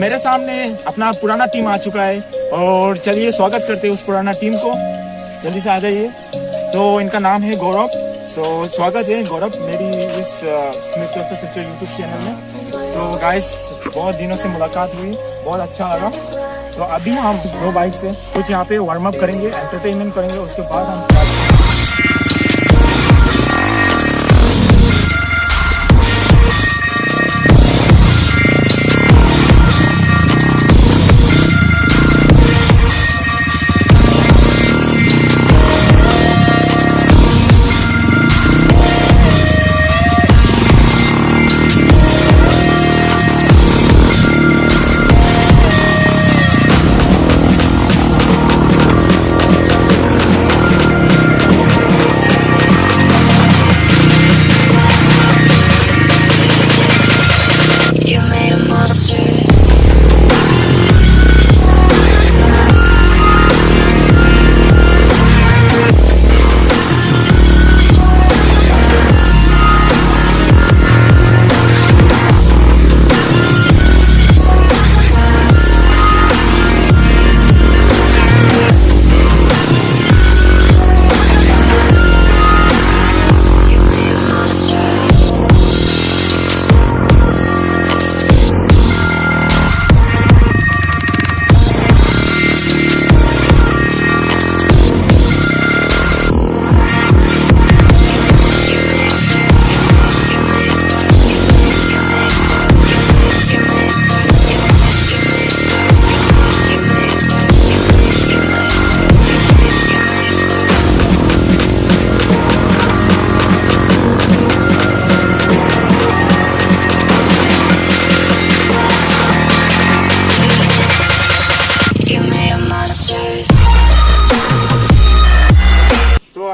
मेरे सामने अपना पुराना टीम आ चुका है और चलिए स्वागत करते हैं उस पुराना टीम को। जल्दी से आ जाइए। तो इनका नाम है गौरव। स्वागत है गौरव मेरी इस सिस्टर यूट्यूब चैनल में। तो गाइस बहुत दिनों से मुलाकात हुई, बहुत अच्छा लगा। तो अभी हम दो बाइक से कुछ यहाँ पे वार्म अप करेंगे, एंटरटेनमेंट करेंगे, उसके बाद हम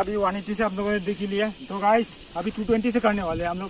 अभी 180 से आप लोगों ने देख ही लिया। तो गाइस अभी 220 से करने वाले हैं हम लोग।